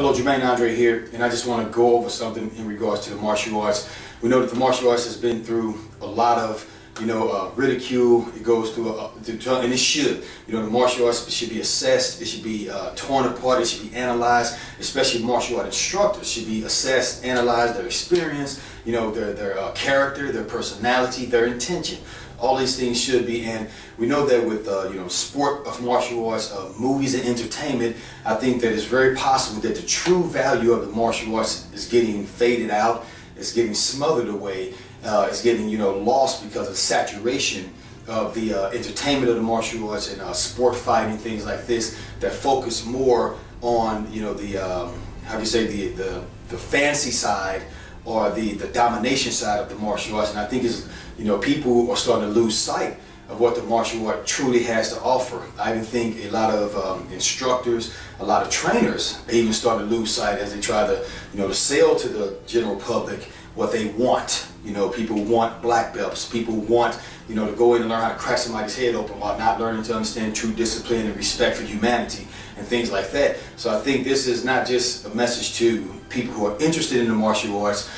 Hello, Jermaine Andre here, and I just want to go over something in regards to the martial arts. We know that the martial arts has been through a lot of, ridicule. It goes through, and it should. The martial arts should be assessed. It should be torn apart. It should be analyzed. Especially martial art instructors should be assessed, analyzed, their experience, their character, their personality, their intention. All these things should be, and we know that with sport of martial arts, movies and entertainment, I think that it's very possible that the true value of the martial arts is getting faded out, it's getting smothered away, it's getting lost because of saturation of the entertainment of the martial arts and sport fighting, things like this that focus more on the fancy side or the domination side of the martial arts. And I think people are starting to lose sight of what the martial art truly has to offer. I even think a lot of instructors, a lot of trainers, they even start to lose sight as they try to, to sell to the general public what they want. People want black belts. People want, to go in and learn how to crack somebody's head open while not learning to understand true discipline and respect for humanity and things like that. So I think this is not just a message to people who are interested in the martial arts.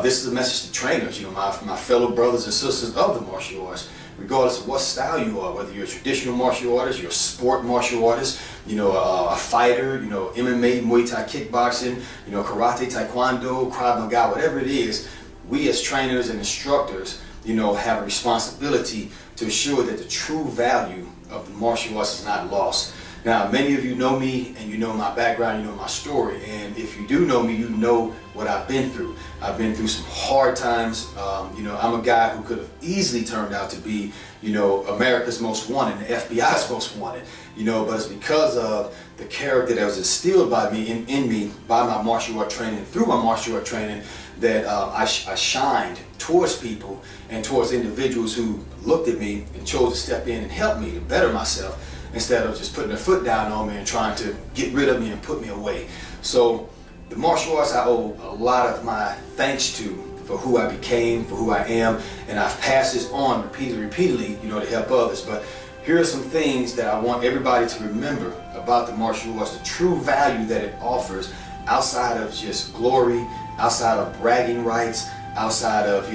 This is a message to trainers, my fellow brothers and sisters of the martial arts, regardless of what style you are, whether you're a traditional martial artist, you're a sport martial artist, a fighter, MMA, Muay Thai, kickboxing, karate, taekwondo, Krav Maga, whatever it is. We as trainers and instructors, have a responsibility to ensure that the true value of the martial arts is not lost. Now, many of you know me and you know my background, you know my story, and if you do know me, you know what I've been through. I've been through some hard times. I'm a guy who could have easily turned out to be, America's most wanted, the FBI's most wanted, but it's because of the character that was instilled by me, in me, by my martial art training, through my martial art training, that I shined towards people and towards individuals who looked at me and chose to step in and help me to better myself, instead of just putting their foot down on me and trying to get rid of me and put me away. So the martial arts I owe a lot of my thanks to for who I became, for who I am, and I've passed this on repeatedly, to help others. But here are some things that I want everybody to remember about the martial arts, the true value that it offers outside of just glory, outside of bragging rights, outside of,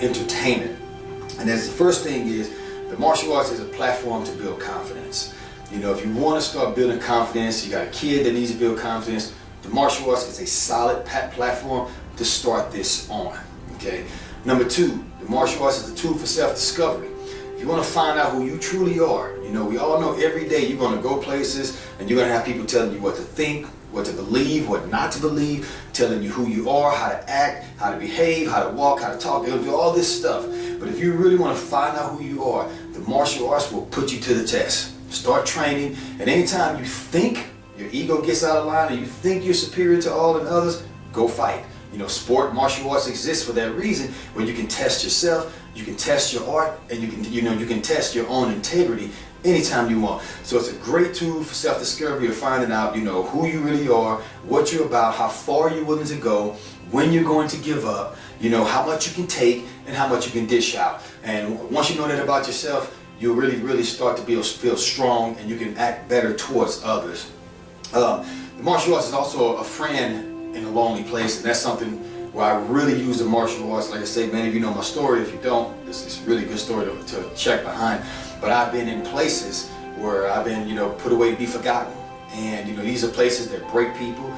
entertainment. And that's the first thing is, the martial arts is a platform to build confidence. If you want to start building confidence, you got a kid that needs to build confidence, the martial arts is a solid platform to start this on. Okay. Number two, the martial arts is a tool for self-discovery. If you want to find out who you truly are, we all know every day you're going to go places and you're going to have people telling you what to think, what to believe, what not to believe, telling you who you are, how to act, how to behave, how to walk, how to talk. They'll do all this stuff. But if you really want to find out who you are, the martial arts will put you to the test. Start training, and anytime you think your ego gets out of line and you think you're superior to all and others, go fight. Sport martial arts exists for that reason, where you can test yourself, you can test your art, and you can test your own integrity anytime you want. So it's a great tool for self-discovery of finding out, who you really are, what you're about, how far you're willing to go, when you're going to give up, how much you can take and how much you can dish out. And once you know that about yourself, you'll really start to feel strong, and you can act better towards others. The martial arts is also a friend in a lonely place, and that's something where I really use the martial arts. Like I say, many of you know my story. If you don't, it's a really good story to check behind. But I've been in places where I've been, put away to be forgotten. And, these are places that break people.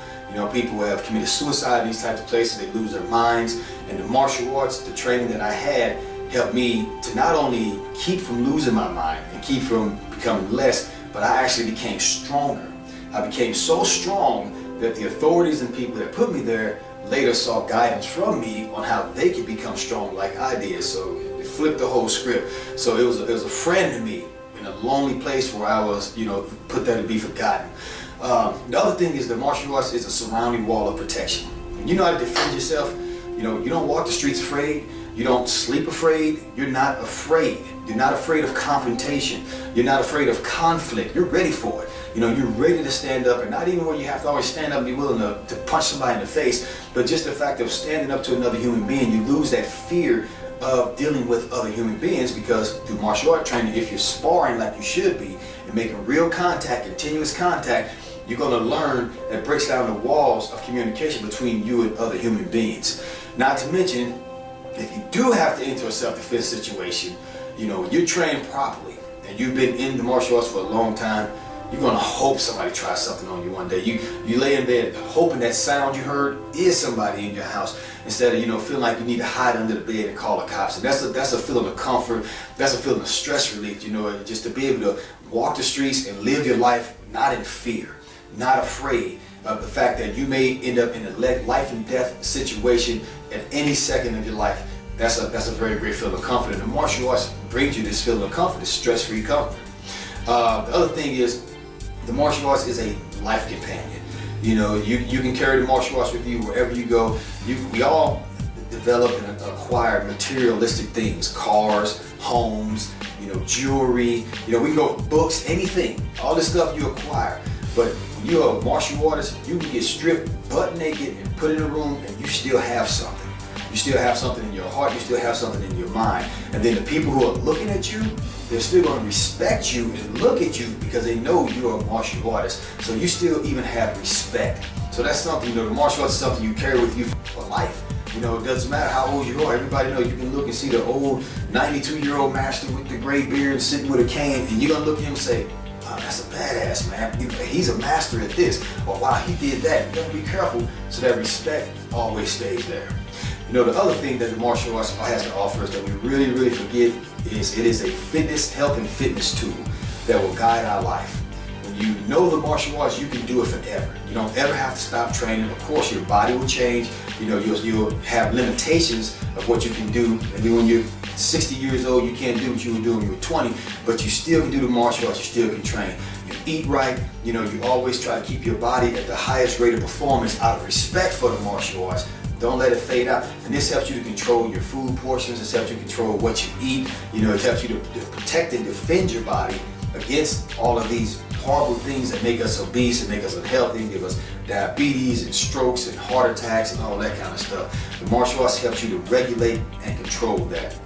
People who have committed suicide in these types of places, they lose their minds. And the martial arts, the training that I had, helped me to not only keep from losing my mind and keep from becoming less, but I actually became stronger. I became so strong that the authorities and people that put me there later saw guidance from me on how they could become strong like I did. So it flipped the whole script. So it was a friend to me in a lonely place where I was, put there to be forgotten. The other thing is the martial arts is a surrounding wall of protection. When you know how to defend yourself, you don't walk the streets afraid, you don't sleep afraid, you're not afraid. You're not afraid of confrontation. You're not afraid of conflict. You're ready for it. You're ready to stand up, and not even where you have to always stand up and be willing to punch somebody in the face, but just the fact of standing up to another human being. You lose that fear of dealing with other human beings, because through martial art training, if you're sparring like you should be and making real contact, continuous contact, You're going to learn that breaks down the walls of communication between you and other human beings. Not to mention, if you do have to enter a self-defense situation, you're trained properly and you've been in the martial arts for a long time, you're going to hope somebody tries something on you one day. You lay in bed hoping that sound you heard is somebody in your house, instead of feeling like you need to hide under the bed and call the cops. And that's a feeling of comfort. That's a feeling of stress relief, just to be able to walk the streets and live your life not in fear, not afraid of the fact that you may end up in a life and death situation at any second of your life. That's a very great feeling of comfort. And the martial arts brings you this feeling of comfort, this stress-free comfort. The other thing is, the martial arts is a life companion. You can carry the martial arts with you wherever you go. We all develop and acquire materialistic things, cars, homes, jewelry, we can go books, anything, all this stuff you acquire. But when you're a martial artist, you can get stripped butt naked and put in a room and you still have something. You still have something in your heart, you still have something in your mind. And then the people who are looking at you, they're still going to respect you and look at you because they know you're a martial artist. So you still even have respect. So that's something, the martial arts is something you carry with you for life. It doesn't matter how old you are. Everybody knows you can look and see the old 92-year-old master with the gray beard sitting with a cane, and you're going to look at him and say, wow, that's a badass, man. He's a master at this. Or wow, he did that. You got to be careful so that respect always stays there. The other thing that the martial arts has to offer is that we really, really forget is it is a health and fitness tool that will guide our life. When you know the martial arts, you can do it forever. You don't ever have to stop training. Of course, your body will change. You'll have limitations of what you can do. Maybe when you're 60 years old, you can't do what you were doing when you were 20, but you still can do the martial arts, you still can train. You eat right, you always try to keep your body at the highest rate of performance out of respect for the martial arts. Don't let it fade out. And this helps you to control your food portions. This helps you control what you eat. It helps you to protect and defend your body against all of these horrible things that make us obese and make us unhealthy, give us diabetes and strokes and heart attacks and all that kind of stuff. The martial arts helps you to regulate and control that.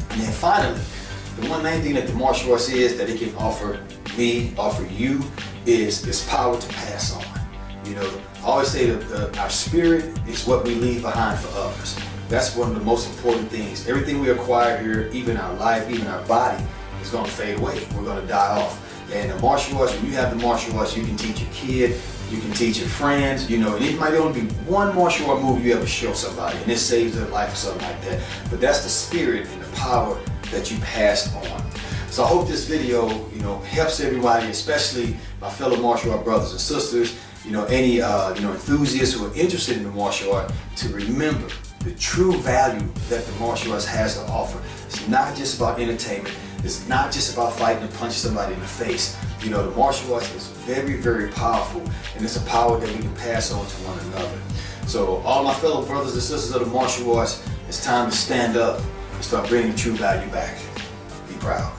And then finally, the one main thing that the martial arts is that it can offer me, offer you, is this power to pass on. I always say that our spirit is what we leave behind for others. That's one of the most important things. Everything we acquire here, even our life, even our body, is going to fade away. We're going to die off. And the martial arts, when you have the martial arts, you can teach your kid, you can teach your friends, and it might only be one martial art move you ever show somebody, and it saves their life or something like that. But that's the spirit and the power that you pass on. So I hope this video, helps everybody, especially my fellow martial art brothers and sisters, any enthusiasts who are interested in the martial art, to remember the true value that the martial arts has to offer. It's not just about entertainment. It's not just about fighting and punching somebody in the face. The martial arts is very, very powerful, and it's a power that we can pass on to one another. So all my fellow brothers and sisters of the martial arts, it's time to stand up and start bringing the true value back. Be proud.